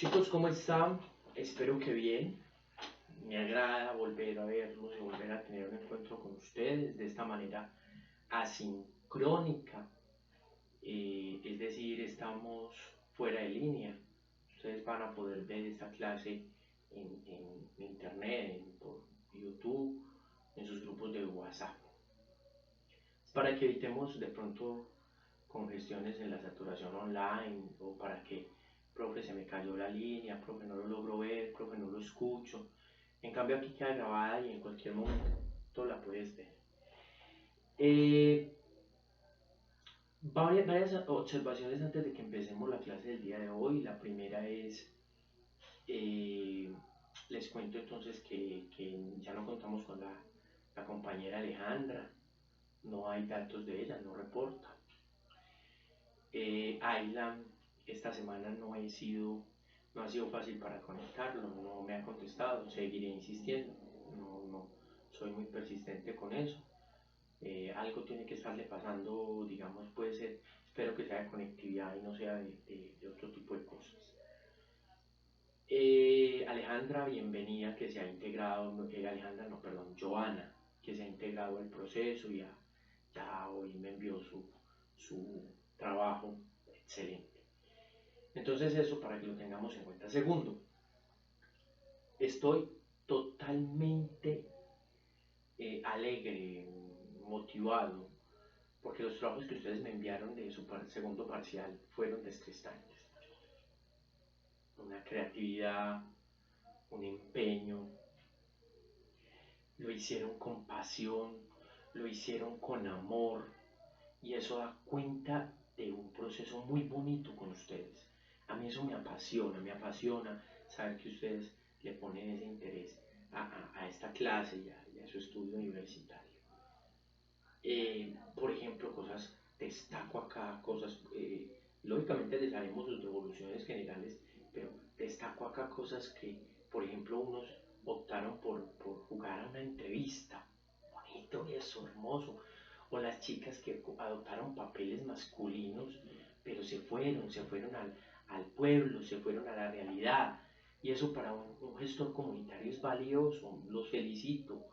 Chicos, ¿cómo están? Espero que bien. Me agrada volver a verlos y volver a tener un encuentro con ustedes de esta manera asincrónica. Es decir, estamos fuera de línea. Ustedes van a poder ver esta clase en internet, por YouTube, en sus grupos de WhatsApp. Es para que evitemos de pronto congestiones en la saturación online o para que, profe, se me cayó la línea, profe, no lo logro ver, profe, no lo escucho. En cambio aquí queda grabada y en cualquier momento la puedes ver. Varias observaciones antes de que empecemos la clase del día de hoy. La primera es, eh, les cuento entonces que ya no contamos con la compañera Alejandra, no hay datos de ella, no reporta. Aylan esta semana no ha sido fácil para conectarlo, no me ha contestado, seguiré insistiendo, no soy muy persistente con eso. Algo tiene que estarle pasando, digamos, puede ser, espero que sea de conectividad y no sea de otro tipo de cosas. Alejandra, bienvenida, que se ha integrado, Alejandra, no, perdón, Joana, que se ha integrado al proceso y ya hoy me envió su trabajo, excelente. Entonces eso para que lo tengamos en cuenta. Segundo, estoy totalmente alegre, motivado, porque los trabajos que ustedes me enviaron de su segundo parcial fueron descrestantes. Una creatividad, un empeño, lo hicieron con pasión, lo hicieron con amor, y eso da cuenta de un proceso muy bonito con ustedes. A mí eso me apasiona saber que ustedes le ponen ese interés a esta clase y a su estudio universitario. Por ejemplo, cosas, destaco acá cosas, lógicamente les haremos sus devoluciones generales, pero destaco acá cosas que, por ejemplo, unos optaron por jugar a una entrevista, bonito eso, hermoso, o las chicas que adoptaron papeles masculinos, pero se fueron al pueblo, se fueron a la realidad, y eso para un gestor comunitario es valioso, los felicito.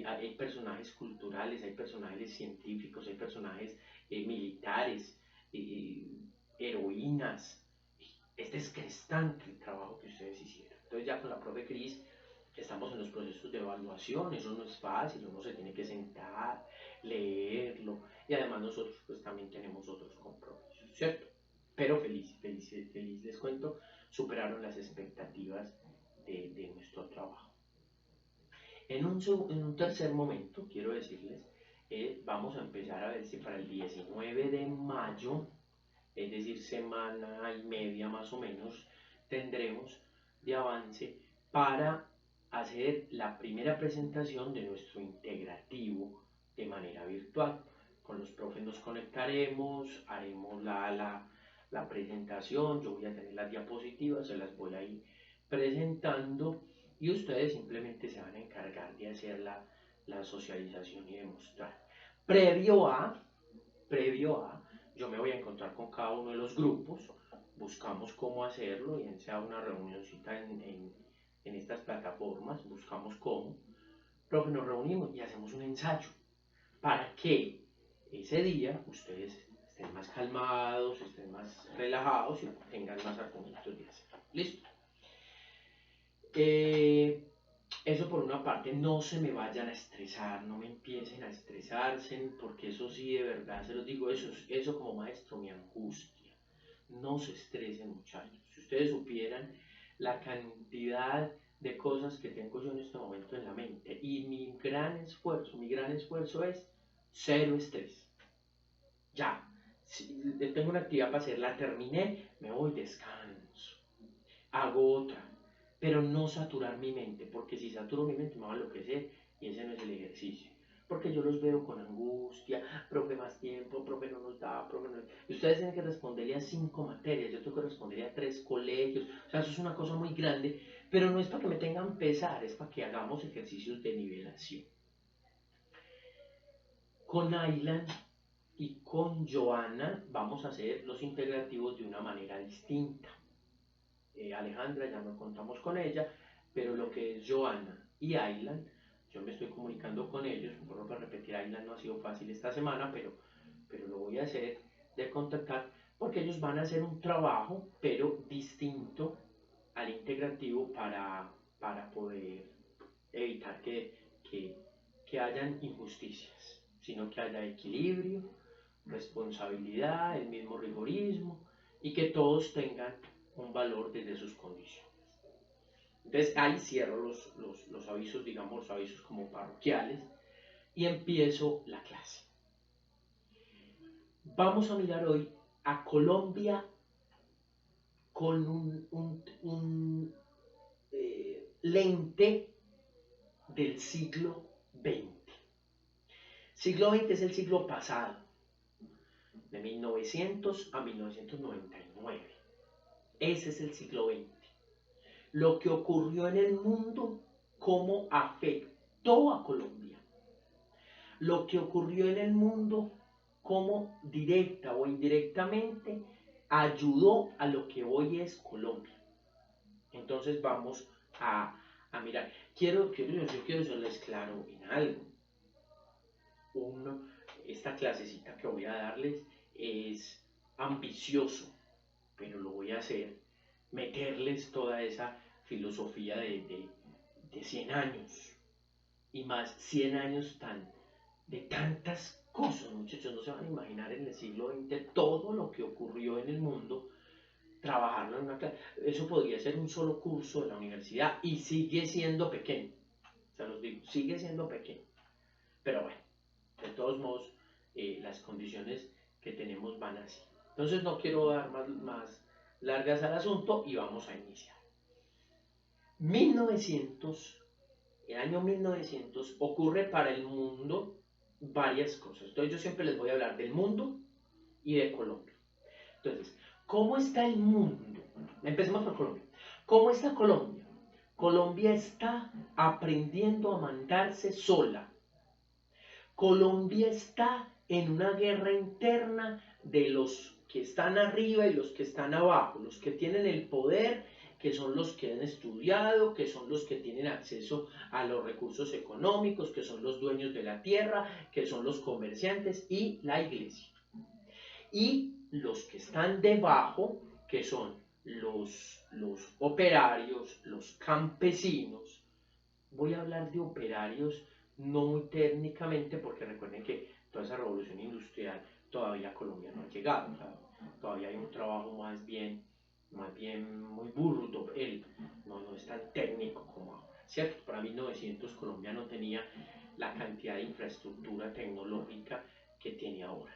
Hay personajes culturales, hay personajes científicos, hay personajes militares, eh, heroínas. Es descrestante el trabajo que ustedes hicieron. Entonces ya con la profe Cris estamos en los procesos de evaluación, eso no es fácil, uno se tiene que sentar, leerlo, y además nosotros pues también tenemos otros compromisos, ¿cierto? Pero feliz les cuento, superaron las expectativas de nuestro trabajo. En un tercer momento, quiero decirles, vamos a empezar a ver si para el 19 de mayo, es decir, semana y media más o menos, tendremos de avance para hacer la primera presentación de nuestro integrativo de manera virtual. Con los profes nos conectaremos, haremos la presentación, yo voy a tener las diapositivas, se las voy a ir presentando y ustedes simplemente se van a encargar de hacer la socialización y demostrar. Previo a, yo me voy a encontrar con cada uno de los grupos, buscamos cómo hacerlo, bien sea una reunioncita en estas plataformas, buscamos cómo, profe, nos reunimos y hacemos un ensayo para que ese día ustedes estén más calmados, estén más relajados y tengan más argumentos de hacerlo. ¿Listo? Eso por una parte, no se me vayan a estresar, no me empiecen a estresarse, porque eso sí, de verdad, se los digo, eso como maestro me angustia. No se estresen, muchachos. Si ustedes supieran la cantidad de cosas que tengo yo en este momento en la mente, y mi gran esfuerzo es cero estrés. Ya, si tengo una actividad para hacer, la terminé, me voy, descanso, hago otra, pero no saturar mi mente, porque si saturo mi mente me va a enloquecer y ese no es el ejercicio. Porque yo los veo con angustia, profe más tiempo, profe no nos da, profe no. Y ustedes tienen que responderle a 5 materias, yo tengo que responderle a 3 colegios, o sea, eso es una cosa muy grande, pero no es para que me tengan pesar, es para que hagamos ejercicios de nivelación. Con Aylan y con Joana vamos a hacer los integrativos de una manera distinta. Alejandra, ya no contamos con ella, pero lo que es Joana y Aylan, yo me estoy comunicando con ellos, por repetir, Aylan no ha sido fácil esta semana, pero lo voy a hacer, de contactar, porque ellos van a hacer un trabajo, pero distinto al integrativo para poder evitar que hayan injusticias, sino que haya equilibrio, responsabilidad, el mismo rigorismo y que todos tengan un valor desde sus condiciones. Entonces ahí cierro los avisos, digamos, los avisos como parroquiales y empiezo la clase. Vamos a mirar hoy a Colombia con un lente del siglo XX. Siglo XX es el siglo pasado, de 1900 a 1999. Ese es el siglo XX. Lo que ocurrió en el mundo, cómo afectó a Colombia. Lo que ocurrió en el mundo, cómo directa o indirectamente ayudó a lo que hoy es Colombia. Entonces vamos a mirar. Yo quiero serles claro en algo. Esta clasecita que voy a darles es ambicioso, pero lo voy a hacer, meterles toda esa filosofía de 100 años y más 100 años de tantas cosas, muchachos, no se van a imaginar en el siglo XX todo lo que ocurrió en el mundo, trabajarlo en una clase. Eso podría ser un solo curso de la universidad y sigue siendo pequeño, se los digo, sigue siendo pequeño, pero bueno, de todos modos, las condiciones que tenemos van así. Entonces no quiero dar más largas al asunto y vamos a iniciar. El año 1900 ocurre para el mundo varias cosas. Entonces yo siempre les voy a hablar del mundo y de Colombia. Entonces, ¿cómo está el mundo? Empecemos por Colombia. ¿Cómo está Colombia? Colombia está aprendiendo a mandarse sola. Colombia está en una guerra interna de los que están arriba y los que están abajo, los que tienen el poder, que son los que han estudiado, que son los que tienen acceso a los recursos económicos, que son los dueños de la tierra, que son los comerciantes y la iglesia. Y los que están debajo, que son los operarios, los campesinos. Voy a hablar de operarios no muy técnicamente, porque recuerden que toda esa revolución industrial todavía a Colombia no ha llegado, o sea, todavía hay un trabajo más bien muy burdo, no es tan técnico como ahora, ¿cierto? Para 1900 Colombia no tenía la cantidad de infraestructura tecnológica que tiene ahora.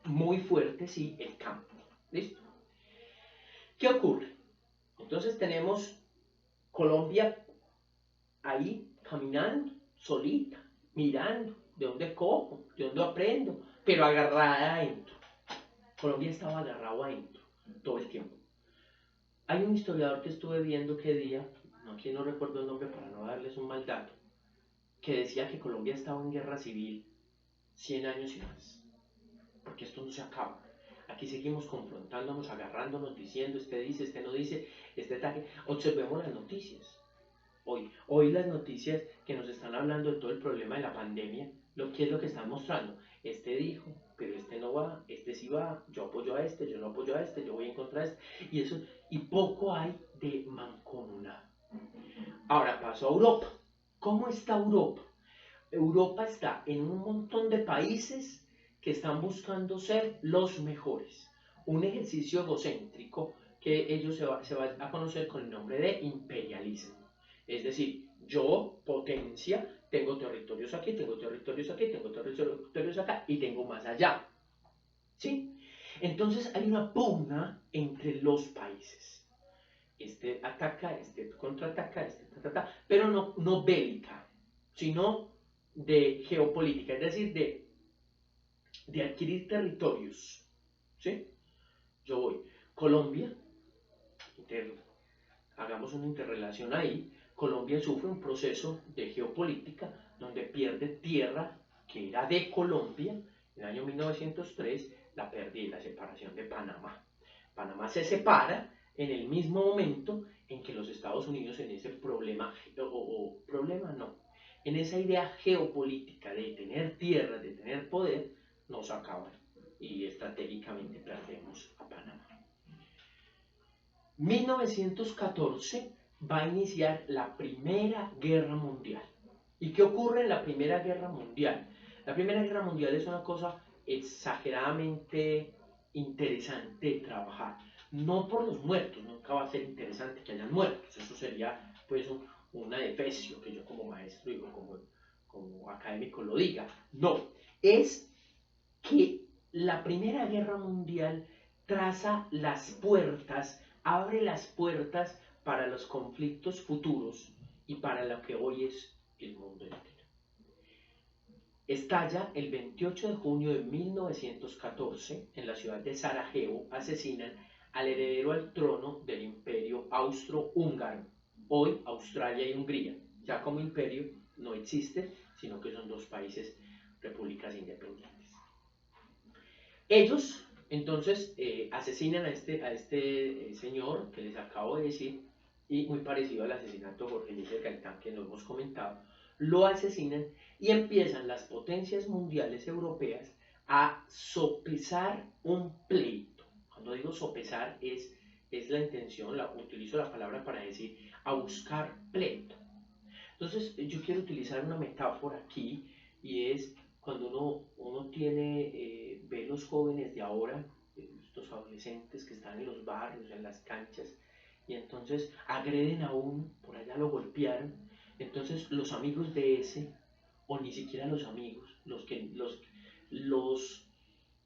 Muy fuerte, sí, el campo, ¿listo? ¿Qué ocurre? Entonces tenemos Colombia ahí caminando, solita, mirando, de dónde cojo, de dónde aprendo, pero agarrada adentro. Colombia estaba agarrado adentro todo el tiempo. Hay un historiador que estuve viendo que día, aquí no recuerdo el nombre para no darles un mal dato, que decía que Colombia estaba en guerra civil 100 años y más, porque esto no se acaba. Aquí seguimos confrontándonos, agarrándonos, diciendo, este dice, este no dice, este ataque. Observemos las noticias. Hoy las noticias que nos están hablando de todo el problema de la pandemia, ¿qué es lo que están mostrando? Este dijo, pero este no va, este sí va, yo apoyo a este, yo no apoyo a este, yo voy en contra de este, y poco hay de mancomunidad. Ahora paso a Europa. ¿Cómo está Europa? Europa está en un montón de países que están buscando ser los mejores. Un ejercicio egocéntrico que ellos se va a conocer con el nombre de imperialismo. Es decir, yo, potencia, tengo territorios aquí, tengo territorios aquí, tengo territorios acá y tengo más allá. ¿Sí? Entonces hay una pugna entre los países. Este ataca, este contraataca, este tatata, pero no bélica, sino de geopolítica, es decir, de adquirir territorios. ¿Sí? Yo voy, Colombia, hagamos una interrelación ahí. Colombia sufre un proceso de geopolítica donde pierde tierra que era de Colombia. En el año 1903 la pérdida y la separación de Panamá. Panamá se separa, en el mismo momento en que los Estados Unidos en ese problema, problema no, en esa idea geopolítica de tener tierras, de tener poder, nos acaban y estratégicamente perdemos a Panamá. 1914 va a iniciar la Primera Guerra Mundial. ¿Y qué ocurre en la Primera Guerra Mundial? La Primera Guerra Mundial es una cosa exageradamente interesante de trabajar. No por los muertos, nunca va a ser interesante que hayan muertos, eso sería pues una defecio que yo como maestro digo, como académico lo diga. No, es que la Primera Guerra Mundial traza las puertas, abre las puertas para los conflictos futuros y para lo que hoy es el mundo entero. Estalla el 28 de junio de 1914 en la ciudad de Sarajevo, asesinan al heredero al trono del imperio austrohúngaro, hoy Australia y Hungría. Ya como imperio no existe, sino que son dos países, repúblicas independientes. Ellos entonces asesinan a este señor que les acabo de decir, y muy parecido al asesinato de Jorge Eliezer Gaitán que lo hemos comentado, lo asesinan y empiezan las potencias mundiales europeas a sopesar un pleito. Cuando digo sopesar es la intención, utilizo la palabra para decir a buscar pleito. Entonces yo quiero utilizar una metáfora aquí y es cuando uno ve los jóvenes de ahora, estos adolescentes que están en los barrios, en las canchas, y entonces agreden a uno, por allá lo golpearon, entonces los amigos de ese, o ni siquiera los amigos, los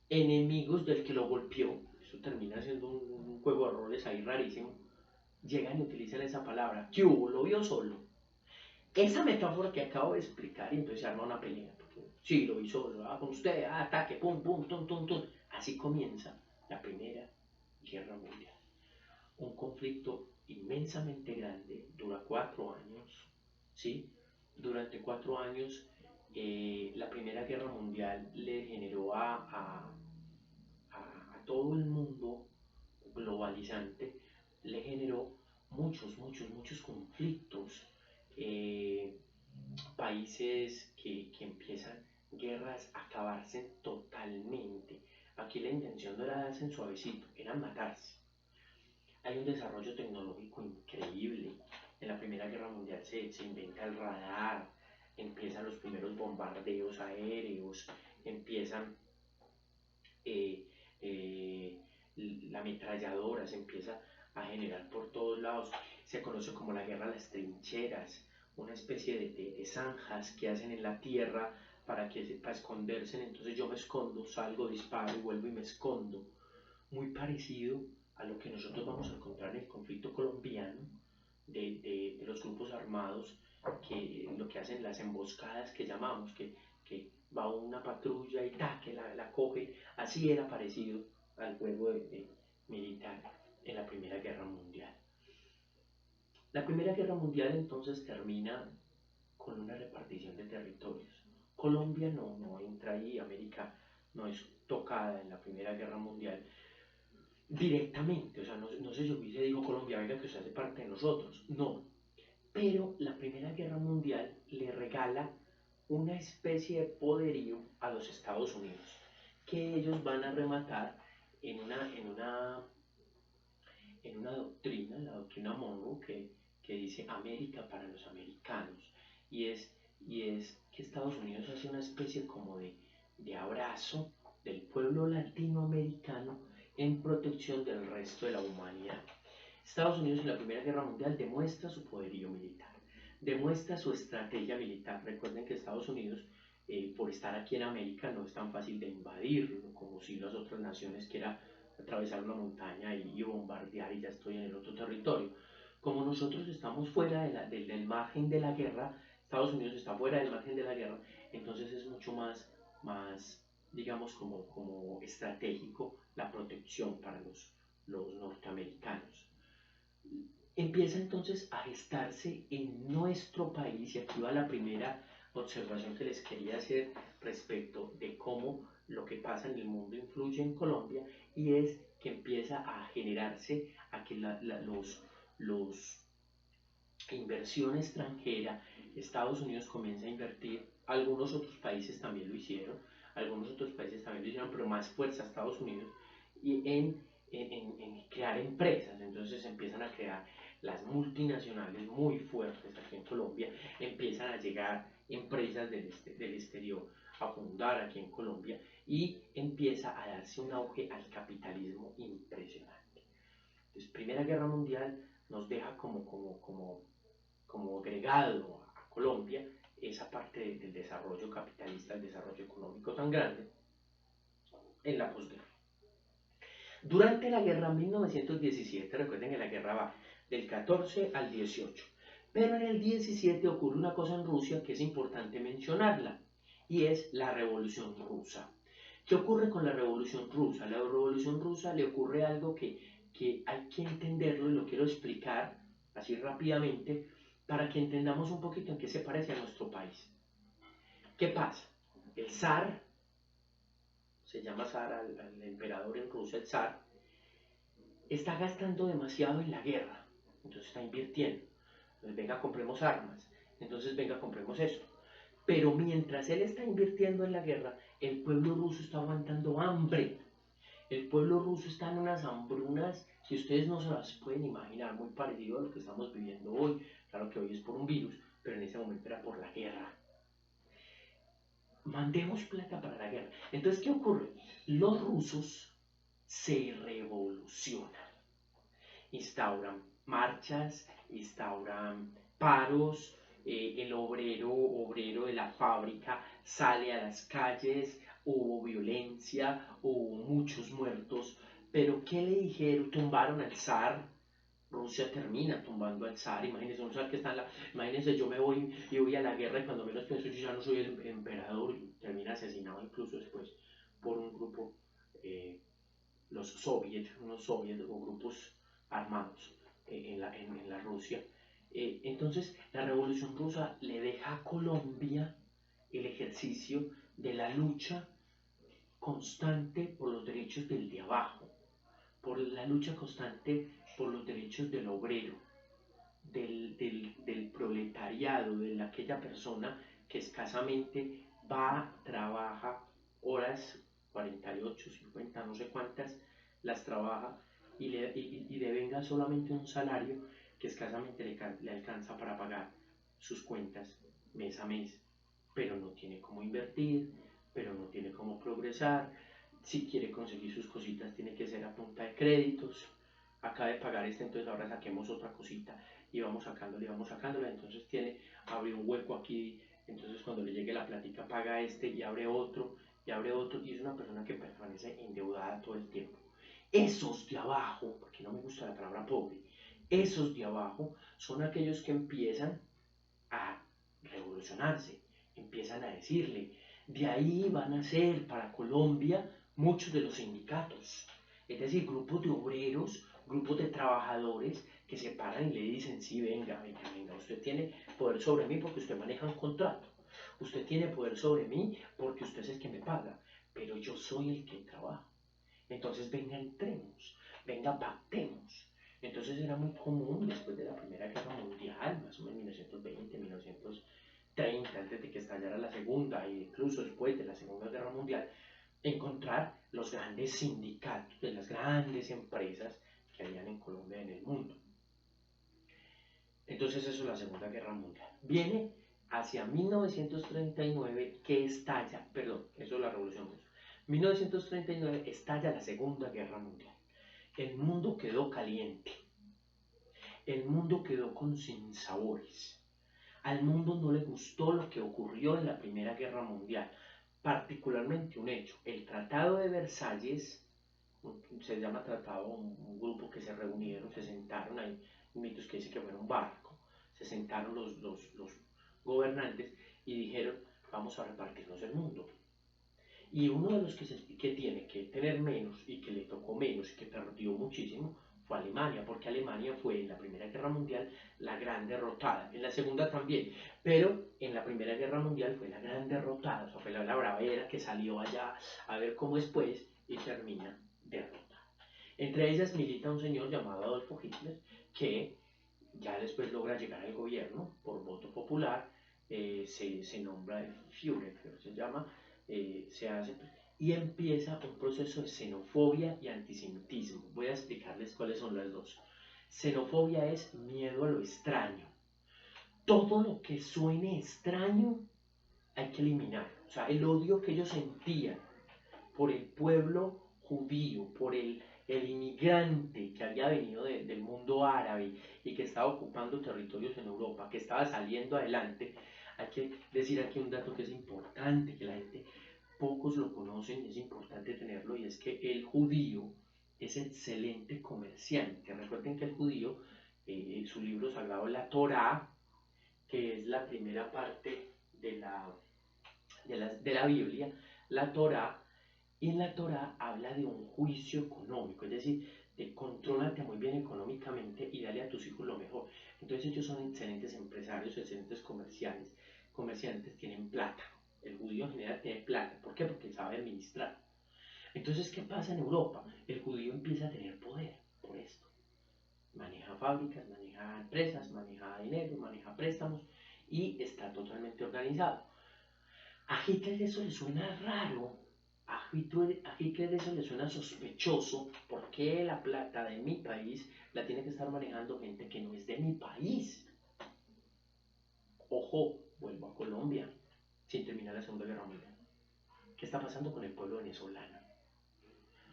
enemigos del que lo golpeó, eso termina siendo un juego de roles ahí rarísimo, llegan y utilizan esa palabra, ¿qué hubo? ¿Lo vio solo? Esa metáfora que acabo de explicar, y entonces se arma una pelea. Sí, lo vi solo, con usted, ataque, pum, pum, tum, tum, tum. Así comienza la Primera Guerra Mundial. Un conflicto inmensamente grande, dura 4 años, ¿sí? Durante 4 años, la Primera Guerra Mundial le generó a todo el mundo globalizante, le generó muchos conflictos. Países que empiezan guerras a acabarse totalmente. Aquí la intención no era darse en suavecito, era matarse. Hay un desarrollo tecnológico increíble. En la Primera Guerra Mundial se inventa el radar, empiezan los primeros bombardeos aéreos, empiezan la ametralladora, se empieza a generar por todos lados. Se conoce como la guerra a las trincheras, una especie de zanjas que hacen en la tierra para esconderse. Entonces yo me escondo, salgo, disparo y vuelvo y me escondo. Muy parecido a lo que nosotros vamos a encontrar en el conflicto colombiano de los grupos armados, que lo que hacen las emboscadas que llamamos, que va una patrulla y que la coge. Así era parecido al juego militar en la Primera Guerra Mundial. La Primera Guerra Mundial entonces termina con una repartición de territorios. Colombia no entra ahí, América no es tocada en la Primera Guerra Mundial directamente, o sea, no sé si hubiese dicho Colombia, venga que usted hace parte de nosotros, no. Pero la Primera Guerra Mundial le regala una especie de poderío a los Estados Unidos, que ellos van a rematar en una doctrina, la doctrina Monroe, que dice América para los americanos, y es que Estados Unidos hace una especie como de abrazo del pueblo latinoamericano en protección del resto de la humanidad. Estados Unidos en la Primera Guerra Mundial demuestra su poderío militar, demuestra su estrategia militar. Recuerden que Estados Unidos, por estar aquí en América, no es tan fácil de invadirlo como si las otras naciones, que era atravesar una montaña y bombardear y ya estoy en el otro territorio. Como nosotros estamos fuera del margen de la guerra, Estados Unidos está fuera del margen de la guerra, entonces es mucho más digamos, como estratégico la protección para los norteamericanos. Empieza entonces a gestarse en nuestro país, y aquí va la primera observación que les quería hacer respecto de cómo lo que pasa en el mundo influye en Colombia, y es que empieza a generarse a que los inversión extranjera, Estados Unidos comienza a invertir, algunos otros países también lo hicieron, pero más fuerza Estados Unidos, y en crear empresas. Entonces empiezan a crear las multinacionales muy fuertes aquí en Colombia, empiezan a llegar empresas del exterior a fundar aquí en Colombia, y empieza a darse un auge al capitalismo impresionante. Entonces, Primera Guerra Mundial nos deja como agregado a Colombia esa parte del desarrollo capitalista, el desarrollo económico tan grande en la posguerra. Durante la guerra 1917, recuerden que la guerra va del 14 al 18, pero en el 17 ocurre una cosa en Rusia que es importante mencionarla, y es la Revolución Rusa. ¿Qué ocurre con la Revolución Rusa? A la Revolución Rusa le ocurre algo que hay que entenderlo, y lo quiero explicar así rápidamente para que entendamos un poquito en qué se parece a nuestro país. ¿Qué pasa? El zar, se llama zar al emperador en Rusia, el zar, está gastando demasiado en la guerra, entonces está invirtiendo. Entonces, venga, compremos armas, entonces venga, compremos esto. Pero mientras él está invirtiendo en la guerra, el pueblo ruso está aguantando hambre. El pueblo ruso está en unas hambrunas que ustedes no se las pueden imaginar, muy parecido a lo que estamos viviendo hoy. Claro que hoy es por un virus, pero en ese momento era por la guerra. Mandemos plata para la guerra. Entonces, ¿qué ocurre? Los rusos se revolucionan. Instauran marchas, instauran paros, el obrero de la fábrica sale a las calles, hubo violencia, hubo muchos muertos, pero ¿qué le dijeron? Tumbaron al zar. Rusia termina tumbando al zar. Imagínense un zar que está en la... Imagínense, yo me voy y voy a la guerra, y cuando menos pienso yo ya no soy el emperador, y termina asesinado incluso después por un grupo, los soviets, unos soviets o grupos armados en la Rusia. Entonces, la Revolución Rusa le deja a Colombia el ejercicio de la lucha constante por los derechos del de abajo, por la lucha constante por los derechos del obrero, del proletariado, de aquella persona que escasamente va, trabaja horas, 48, 50, no sé cuántas, las trabaja, y devenga solamente un salario que escasamente le alcanza para pagar sus cuentas mes a mes, pero no tiene cómo invertir, pero no tiene cómo progresar. Si quiere conseguir sus cositas, tiene que ser a punta de créditos. Acaba de pagar entonces ahora saquemos otra cosita, y vamos sacándola, entonces abre un hueco aquí, entonces cuando le llegue la plática paga y abre otro, y es una persona que permanece endeudada todo el tiempo. Esos de abajo, porque no me gusta la palabra pobre, esos de abajo son aquellos que empiezan a revolucionarse, empiezan a decirle, de ahí van a ser para Colombia muchos de los sindicatos, es decir, grupos de obreros, grupos de trabajadores que se paran y le dicen, sí, venga, usted tiene poder sobre mí porque usted maneja un contrato, usted tiene poder sobre mí porque usted es el que me paga, pero yo soy el que trabaja. Entonces venga, entremos, venga, pactemos. Entonces era muy común después de la Primera Guerra Mundial, más o menos 1920, 1930, antes de que estallara la Segunda, e incluso después de la Segunda Guerra Mundial, encontrar los grandes sindicatos de las grandes empresas que habían en Colombia y en el mundo. Entonces eso es la Segunda Guerra Mundial. Viene hacia 1939 que estalla, perdón, eso es la Revolución Rusa. 1939 estalla la Segunda Guerra Mundial. El mundo quedó caliente. El mundo quedó con sinsabores. Al mundo no le gustó lo que ocurrió en la Primera Guerra Mundial, particularmente un hecho, el Tratado de Versalles, se llama tratado, un grupo que se reunieron, se sentaron, hay mitos que dicen que fue un barco, se sentaron los gobernantes y dijeron, vamos a repartirnos el mundo. Y uno de los que tiene que tener menos y que le tocó menos y que perdió muchísimo fue Alemania, porque Alemania fue en la Primera Guerra Mundial la gran derrotada, en la Segunda también, pero en la Primera Guerra Mundial fue la gran derrotada, o sea, fue la bravera que salió allá a ver cómo es pues y termina derrotada. Entre ellas milita un señor llamado Adolfo Hitler, que ya después logra llegar al gobierno por voto popular, se nombra el Führer, se llama, se hace, y empieza un proceso de xenofobia y antisemitismo. Voy a explicarles cuáles son las dos. Xenofobia es miedo a lo extraño. Todo lo que suene extraño hay que eliminarlo. O sea, el odio que ellos sentían por el pueblo judío, por el inmigrante que había venido del mundo árabe y que estaba ocupando territorios en Europa, que estaba saliendo adelante. Hay que decir aquí un dato que es importante, que la gente pocos lo conocen y es importante tenerlo, y es que el judío es excelente comerciante. Recuerden que el judío, su libro sagrado, la Torá, que es la primera parte de la Biblia, la Torá, y en la Torá habla de un juicio económico, es decir, de contrólate muy bien económicamente y dale a tus hijos lo mejor. Entonces ellos son excelentes empresarios, excelentes comerciantes, tienen plata. El judío en general tiene plata. ¿Por qué? Porque sabe administrar. Entonces, ¿qué pasa en Europa? El judío empieza a tener poder por esto. Maneja fábricas, maneja empresas, maneja dinero, maneja préstamos y está totalmente organizado. A Hitler eso le suena raro, a Hitler eso le suena sospechoso. ¿Por qué la plata de mi país la tiene que estar manejando gente que no es de mi país? Ojo, vuelvo a Colombia, sin terminar la Segunda Guerra Mundial. ¿Qué está pasando con el pueblo venezolano?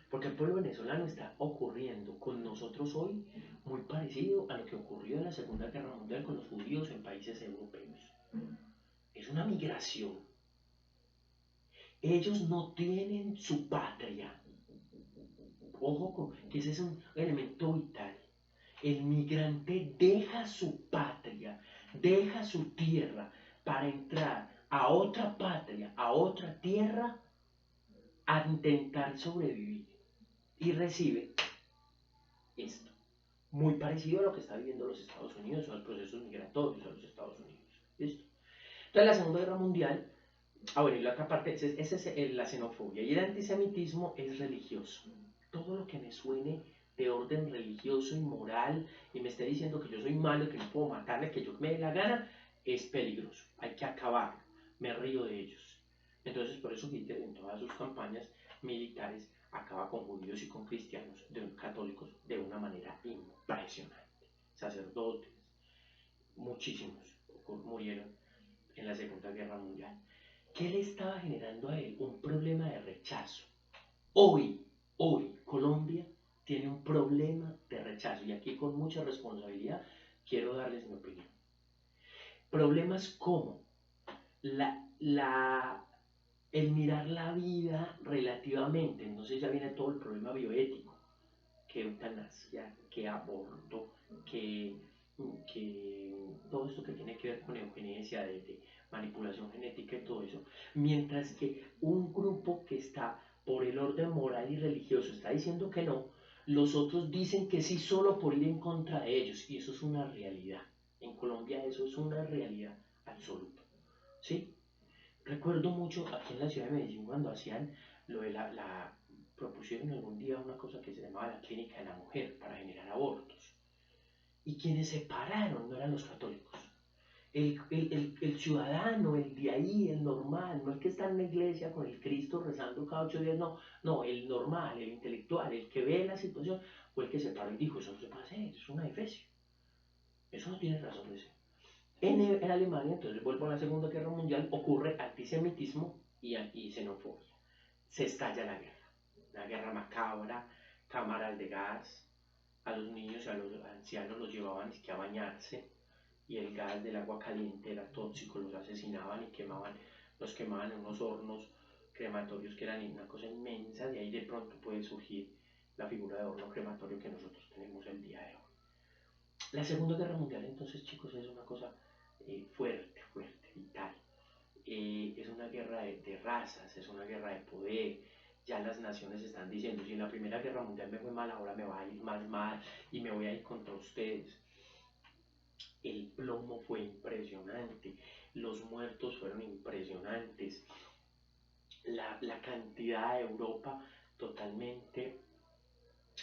Porque el pueblo venezolano está ocurriendo con nosotros hoy muy parecido a lo que ocurrió en la Segunda Guerra Mundial con los judíos en países europeos. Es una migración. Ellos no tienen su patria. Ojo, que ese es un elemento vital. El migrante deja su patria, deja su tierra para entrar a otra patria, a otra tierra, a intentar sobrevivir. Y recibe esto. Muy parecido a lo que está viviendo los Estados Unidos, o los procesos migratorios a los Estados Unidos. ¿Listo? Entonces, la Segunda Guerra Mundial, bueno, y la otra parte, esa es la xenofobia. Y el antisemitismo es religioso. Todo lo que me suene de orden religioso y moral, y me esté diciendo que yo soy malo, que no puedo matarle, que yo me dé la gana, es peligroso. Hay que acabarlo. Me río de ellos. Entonces, por eso Hitler, en todas sus campañas militares, acaba con judíos y con cristianos, católicos, de una manera impresionante. Sacerdotes, muchísimos murieron en la Segunda Guerra Mundial. ¿Qué le estaba generando a él? Un problema de rechazo. Hoy, Colombia tiene un problema de rechazo, y aquí con mucha responsabilidad quiero darles mi opinión. Problemas como el mirar la vida relativamente, entonces ya viene todo el problema bioético, que eutanasia, que aborto, que todo esto que tiene que ver con eugenesia, de manipulación genética y todo eso, mientras que un grupo que está por el orden moral y religioso está diciendo que no, los otros dicen que sí solo por ir en contra de ellos, y eso es una realidad. En Colombia eso es una realidad absoluta, ¿sí? Recuerdo mucho aquí en la ciudad de Medellín cuando hacían lo de propusieron algún día una cosa que se llamaba la clínica de la mujer para generar abortos. Y quienes se pararon no eran los católicos. El ciudadano, el de ahí, el normal, no el que está en la iglesia con el Cristo rezando cada 8 días, no, el normal, el intelectual, el que ve la situación, fue el que se paró y dijo, eso no se puede hacer, es una defecio. Eso no tiene razón de ser. En Alemania, entonces vuelvo a la Segunda Guerra Mundial, ocurre antisemitismo y xenofobia. Se estalla la guerra. Una guerra macabra, cámaras de gas, a los niños y a los ancianos los llevaban a bañarse, y el gas del agua caliente era tóxico, los asesinaban y los quemaban en unos hornos crematorios que eran una cosa inmensa. De ahí de pronto puede surgir la figura de horno crematorio que nosotros tenemos el día de hoy. La Segunda Guerra Mundial, entonces, chicos, es una cosa fuerte, vital. Es una guerra de razas, es una guerra de poder. Ya las naciones están diciendo, si en la Primera Guerra Mundial me fue mal, ahora me va a ir más mal y me voy a ir contra ustedes. El plomo fue impresionante, los muertos fueron impresionantes, la cantidad de Europa totalmente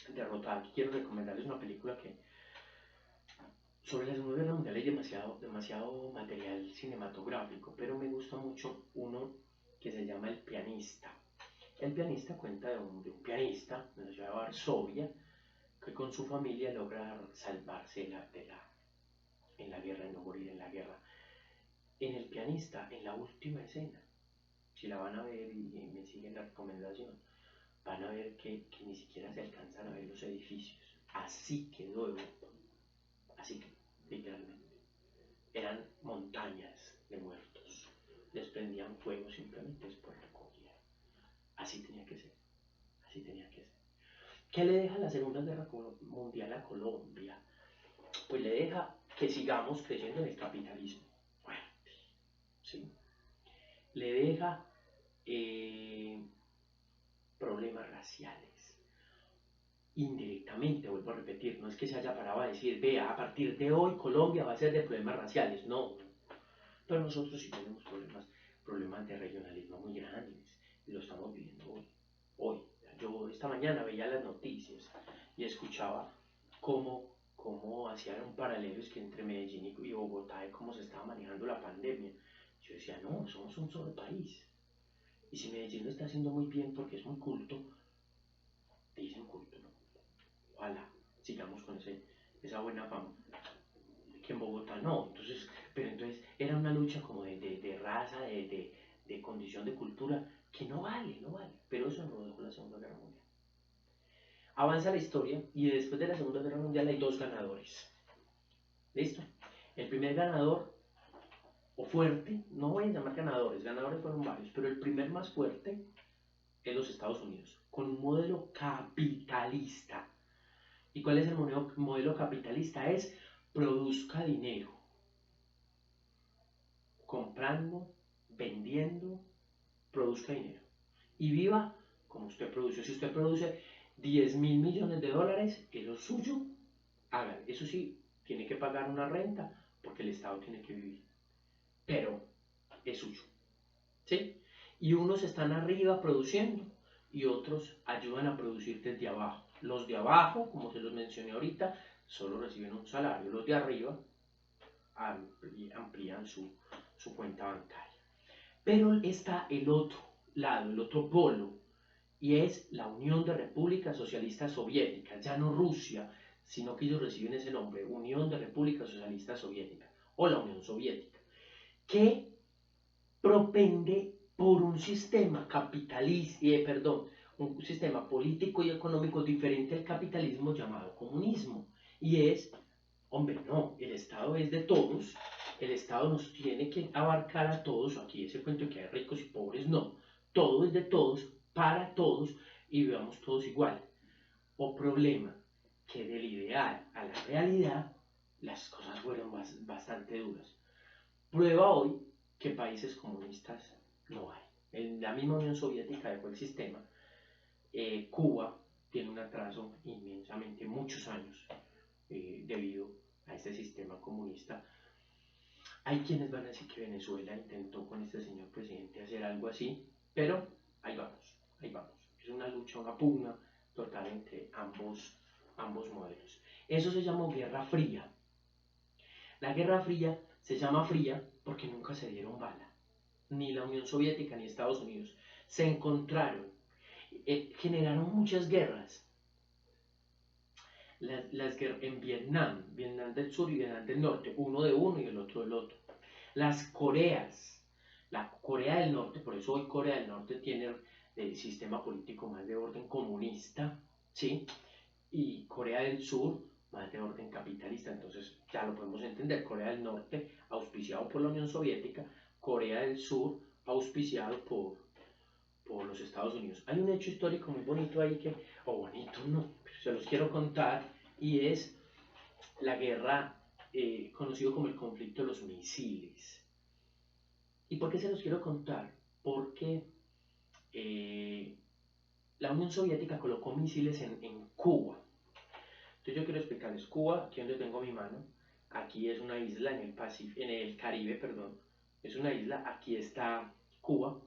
derrotada. Aquí quiero recomendarles una película que sobre la Segunda Guerra Mundial hay demasiado material cinematográfico, pero me gusta mucho uno que se llama El pianista. El pianista cuenta de un pianista de la ciudad de Varsovia que con su familia logra salvarse en la guerra y no morir en la guerra. En El pianista, en la última escena, si la van a ver y me siguen la recomendación, van a ver que ni siquiera se alcanzan a ver los edificios. Así quedó Europa, así que literalmente eran montañas de muertos, les prendían fuego simplemente después recogían. Así tenía que ser, así tenía que ser. ¿Qué le deja la Segunda Guerra Mundial a Colombia? Pues le deja que sigamos creyendo en el capitalismo fuerte, ¿sí? Le deja problemas raciales. Indirectamente, vuelvo a repetir, no es que se haya parado a decir, vea, a partir de hoy Colombia va a ser de problemas raciales, no. Pero nosotros sí tenemos problemas de regionalismo muy grandes, y lo estamos viviendo hoy. Yo esta mañana veía las noticias y escuchaba cómo hacían un paralelo es que entre Medellín y Bogotá de cómo se estaba manejando la pandemia. Yo decía, no, somos un solo país. Y si Medellín lo está haciendo muy bien porque es muy culto, dicen culto, ¿no? Ojalá sigamos con esa buena fama. Que en Bogotá no. Pero entonces era una lucha como de raza, de condición de cultura, que no vale, no vale. Pero eso no lo dejó la Segunda Guerra Mundial. Avanza la historia y después de la Segunda Guerra Mundial hay dos ganadores. ¿Listo? El primer ganador, o fuerte, no voy a llamar ganadores fueron varios, pero el primer más fuerte es los Estados Unidos, con un modelo capitalista. ¿Y cuál es el modelo capitalista? Es produzca dinero, comprando, vendiendo, produzca dinero. Y viva como usted produce. Si usted produce 10.000 millones de dólares, es lo suyo, hagan. Eso sí, tiene que pagar una renta porque el Estado tiene que vivir. Pero es suyo. ¿Sí? Y unos están arriba produciendo y otros ayudan a producir desde abajo. Los de abajo, como se los mencioné ahorita, solo reciben un salario. Los de arriba amplían su cuenta bancaria. Pero está el otro lado, el otro polo, y es la Unión de Repúblicas Socialistas Soviéticas, ya no Rusia, sino que ellos reciben ese nombre, Unión de Repúblicas Socialistas Soviéticas, o la Unión Soviética, que propende por un sistema un sistema político y económico diferente al capitalismo llamado comunismo, y es, hombre, no, el Estado es de todos, el Estado nos tiene que abarcar a todos, aquí ese cuento que hay ricos y pobres, no, todo es de todos, para todos, y vivamos todos igual. O problema, que del ideal a la realidad, las cosas fueron bastante duras. Prueba hoy que países comunistas no hay. En la misma Unión Soviética dejó el sistema. Cuba tiene un atraso inmensamente, muchos años, debido a este sistema comunista. Hay quienes van a decir que Venezuela intentó con este señor presidente hacer algo así, pero ahí vamos, ahí vamos. Es una lucha, una pugna total entre ambos modelos. Eso se llamó Guerra Fría. La Guerra Fría se llama fría porque nunca se dieron bala, ni la Unión Soviética ni Estados Unidos. Se encontraron, generaron muchas guerras. Las guerras en Vietnam del Sur y Vietnam del Norte, uno de uno y el otro del otro. Las Coreas, la Corea del Norte, por eso hoy Corea del Norte tiene el sistema político más de orden comunista, ¿sí? Y Corea del Sur más de orden capitalista. Entonces ya lo podemos entender. Corea del Norte auspiciado por la Unión Soviética, Corea del Sur auspiciado por los Estados Unidos. Hay un hecho histórico muy bonito ahí que, o bonito no, pero se los quiero contar, y es la guerra conocido como el conflicto de los misiles. ¿Y por qué se los quiero contar? Porque la Unión Soviética colocó misiles en Cuba. Entonces yo quiero explicarles, Cuba, aquí donde tengo mi mano, aquí es una isla en el en el Caribe, perdón, es una isla, aquí está Cuba,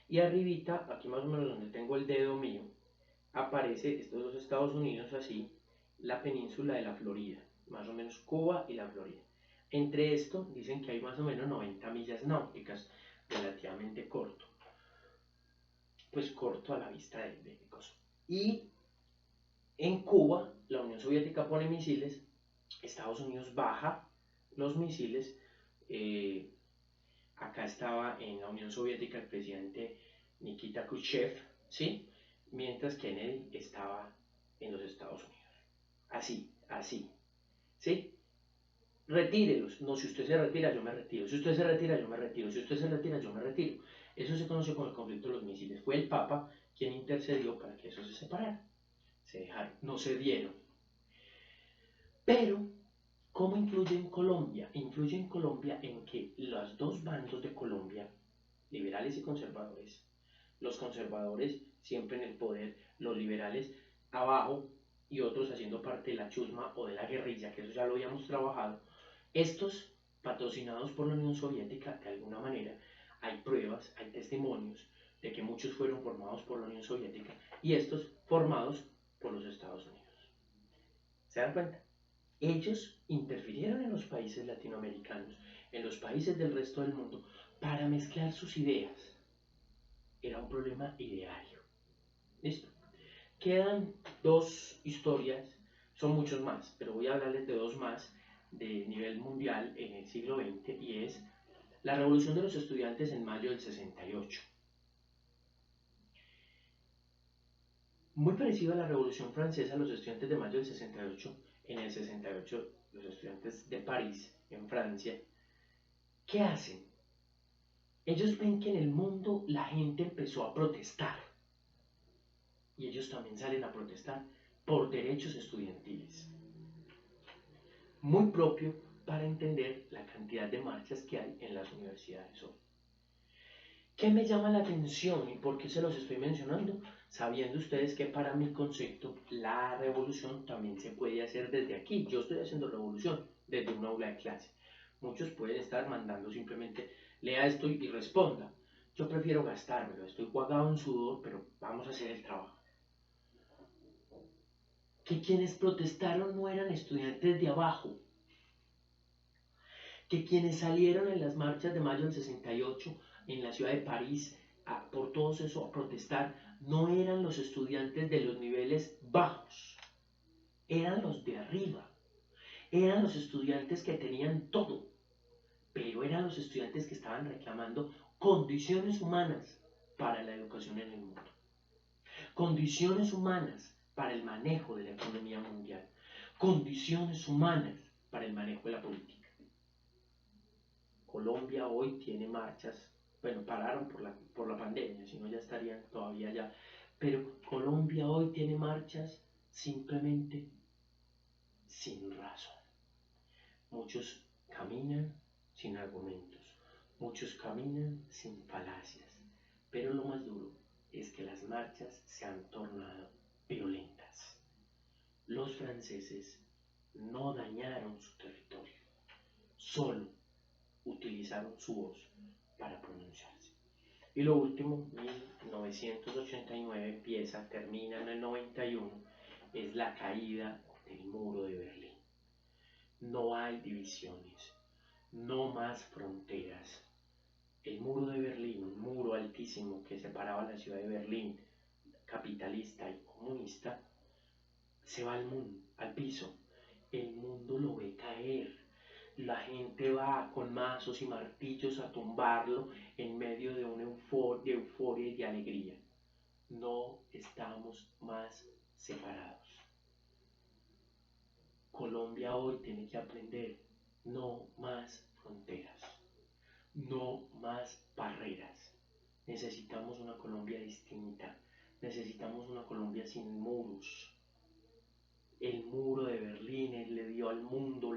y arribita, aquí más o menos donde tengo el dedo mío, aparece, estos dos Estados Unidos así, la península de la Florida, más o menos Cuba y la Florida. Entre esto dicen que hay más o menos 90 millas náuticas, relativamente corto, pues corto a la vista de cosas. Y en Cuba, la Unión Soviética pone misiles, Estados Unidos baja los misiles. Acá estaba en la Unión Soviética el presidente Nikita Khrushchev, ¿sí? Mientras Kennedy estaba en los Estados Unidos. Así, así, ¿sí? Retírelos. No, si usted se retira, yo me retiro. Si usted se retira, yo me retiro. Si usted se retira, yo me retiro. Eso se conoce como el conflicto de los misiles. Fue el Papa quien intercedió para que eso se separara. Se dejaron, no se dieron. Pero, ¿cómo influye en Colombia? Influye en Colombia en que los dos bandos de Colombia, liberales y conservadores, los conservadores siempre en el poder, los liberales abajo y otros haciendo parte de la chusma o de la guerrilla, que eso ya lo habíamos trabajado, estos patrocinados por la Unión Soviética, de alguna manera, hay pruebas, hay testimonios de que muchos fueron formados por la Unión Soviética y estos formados por los Estados Unidos. ¿Se dan cuenta? Ellos interfirieron en los países latinoamericanos, en los países del resto del mundo, para mezclar sus ideas. Era un problema ideario. ¿Listo? Quedan dos historias, son muchos más, pero voy a hablarles de dos más de nivel mundial en el siglo XX, y es la Revolución de los Estudiantes en mayo del 68. Muy parecido a la Revolución Francesa, los estudiantes de mayo del 68, en el 68 los estudiantes de París, en Francia, ¿qué hacen? Ellos ven que en el mundo la gente empezó a protestar y ellos también salen a protestar por derechos estudiantiles. Muy propio para entender la cantidad de marchas que hay en las universidades hoy. ¿Qué me llama la atención y por qué se los estoy mencionando? Sabiendo ustedes que para mi concepto la revolución también se puede hacer desde aquí. Yo estoy haciendo revolución desde un aula de clase. Muchos pueden estar mandando simplemente lea esto y responda. Yo prefiero gastármelo, estoy jugado en sudor, pero vamos a hacer el trabajo. Que quienes protestaron no eran estudiantes de abajo, que quienes salieron en las marchas de mayo del 68 en la ciudad de París por todo eso a protestar no eran los estudiantes de los niveles bajos, eran los de arriba, eran los estudiantes que tenían todo, pero eran los estudiantes que estaban reclamando condiciones humanas para la educación en el mundo, condiciones humanas para el manejo de la economía mundial, condiciones humanas para el manejo de la política. Colombia hoy tiene marchas, bueno, pararon por la pandemia, si no ya estarían todavía allá, pero Colombia hoy tiene marchas simplemente sin razón. Muchos caminan sin argumentos, muchos caminan sin falacias, pero lo más duro es que las marchas se han tornado violentas. Los franceses no dañaron su territorio, solo utilizaron su voz para pronunciarse. Y lo último, 1989 empieza, termina en el 91, es la caída del muro de Berlín. No hay divisiones, no más fronteras. El muro de Berlín, un muro altísimo que separaba la ciudad de Berlín, capitalista y comunista, se va al piso. El mundo lo ve caer. La gente va con mazos y martillos a tumbarlo en medio de una euforia y de alegría. No estamos más separados. Colombia hoy tiene que aprender no más fronteras, no más barreras. Necesitamos una Colombia distinta, necesitamos una Colombia sin muros. El muro de Berlín, él le dio al mundo,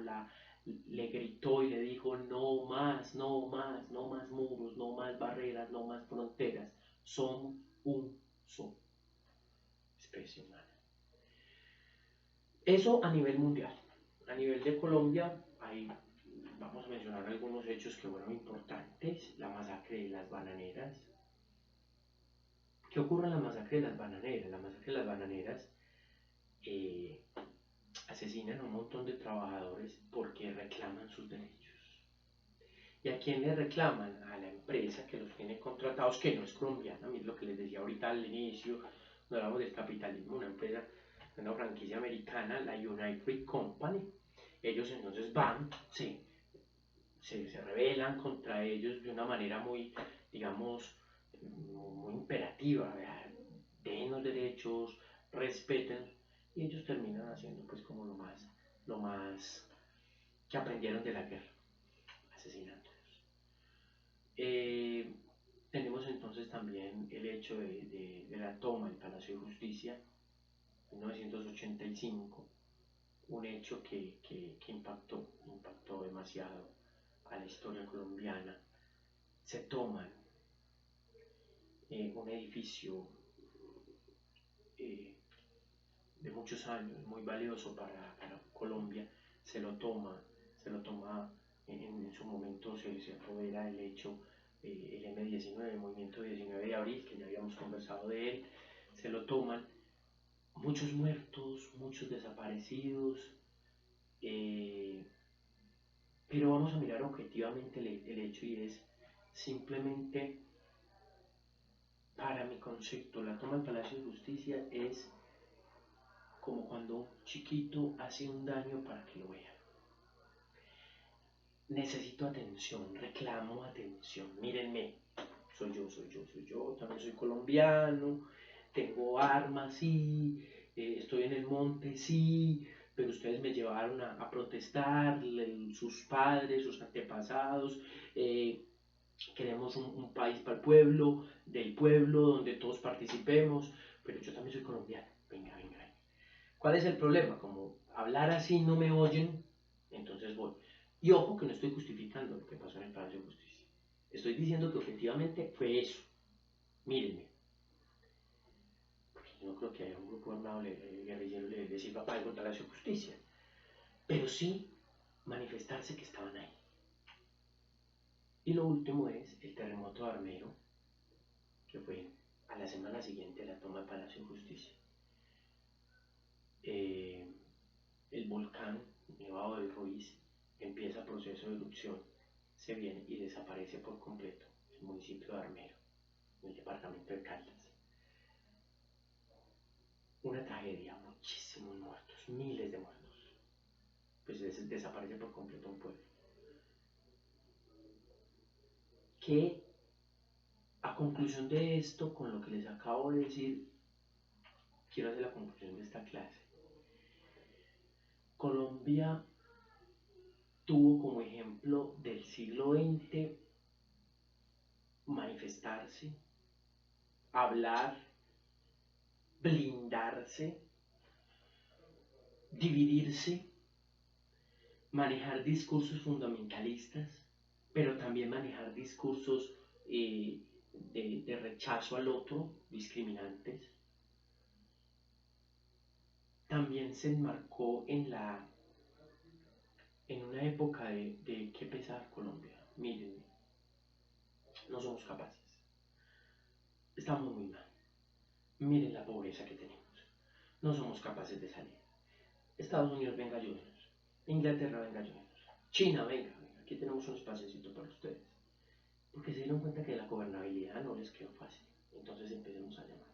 le gritó y le dijo no más, no más, no más muros, no más barreras, no más fronteras. Somos un solo. especie humana. Eso a nivel mundial. A nivel de Colombia, ahí vamos a mencionar algunos hechos que fueron importantes. La masacre de las bananeras. ¿Qué ocurre en la masacre de las bananeras? La masacre de las bananeras asesinan a un montón de trabajadores porque reclaman sus derechos. ¿Y a quién le reclaman? A la empresa que los tiene contratados, que no es colombiana, es lo que les decía ahorita al inicio, cuando hablamos del capitalismo, una empresa, una franquicia americana, la United Fruit Company. Ellos entonces van, se rebelan contra ellos de una manera muy, digamos, muy imperativa, den los derechos, respeten, y ellos terminan haciendo pues como lo más que aprendieron de la guerra, asesinándolos. Tenemos entonces también el hecho de la toma del Palacio de Justicia en 1985, un hecho que impactó demasiado a la historia colombiana. Se toman un edificio de muchos años, muy valioso para Colombia, se lo toma en su momento se apodera el hecho, el M-19, el movimiento 19 de abril, que ya habíamos conversado de él, se lo toman, muchos muertos, muchos desaparecidos, pero vamos a mirar objetivamente el hecho, y es simplemente, para mi concepto, la toma del Palacio de Justicia es como cuando un chiquito hace un daño para que lo vean. Necesito atención, reclamo atención, mírenme, soy yo, también soy colombiano, tengo armas, sí, estoy en el monte, sí, pero ustedes me llevaron a protestar, sus padres, sus antepasados, queremos un país para el pueblo, del pueblo, donde todos participemos, pero yo también soy colombiano, venga. ¿Cuál es el problema? Como hablar así no me oyen, entonces voy. Y ojo que no estoy justificando lo que pasó en el Palacio de Justicia. Estoy diciendo que objetivamente fue eso. Mírenme. Porque yo no creo que haya un grupo armado guerrillero le sirva para algo el Palacio de Justicia. Pero sí manifestarse que estaban ahí. Y lo último es el terremoto de Armero, que fue a la semana siguiente de la toma del Palacio de Justicia. El volcán Nevado del Ruiz empieza proceso de erupción, se viene y desaparece por completo el municipio de Armero, en el departamento de Caldas. Una tragedia, muchísimos muertos, miles de muertos. Pues desaparece por completo un pueblo. Que a conclusión de esto, con lo que les acabo de decir, quiero hacer la conclusión de esta clase. Colombia tuvo como ejemplo del siglo XX manifestarse, hablar, blindarse, dividirse, manejar discursos fundamentalistas, pero también manejar discursos de rechazo al otro, discriminantes. También se enmarcó en una época de qué pesar Colombia. Mírenme, no somos capaces. Estamos muy mal. Miren la pobreza que tenemos. No somos capaces de salir. Estados Unidos, venga, ayúdenos. Inglaterra, venga, ayúdenos. China, venga, aquí tenemos un espaciocito para ustedes. Porque se dieron cuenta que la gobernabilidad no les quedó fácil. Entonces empecemos a llamar.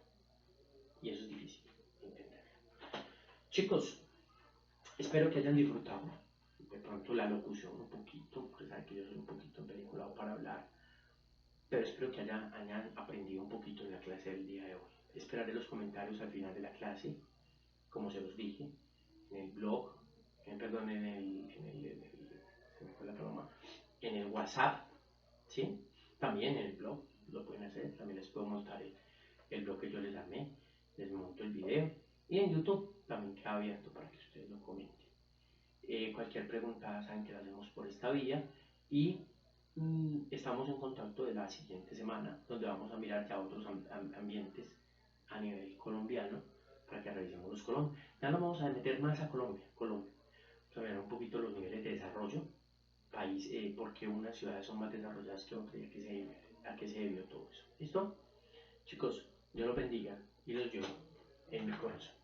Y eso es difícil entender. Chicos, espero que hayan disfrutado de pronto la locución un poquito, porque saben que yo soy un poquito empeliculado para hablar. Pero espero que hayan aprendido un poquito en la clase del día de hoy. Esperaré los comentarios al final de la clase, como se los dije, en el blog, perdón, se me fue la paloma, en el WhatsApp, ¿sí? También en el blog lo pueden hacer, también les puedo mostrar el blog que yo les armé, les monto el video, y en YouTube también queda abierto para que ustedes lo comenten. Cualquier pregunta saben que la hacemos por esta vía, y estamos en contacto de la siguiente semana, donde vamos a mirar ya otros ambientes a nivel colombiano, Colombia. Ya nos vamos a meter más a Colombia. Vamos a ver un poquito los niveles de desarrollo, país, por qué unas ciudades son más desarrolladas que otras y a qué se debió todo eso. ¿Listo? Chicos, Dios los bendiga y los llevo en mi corazón.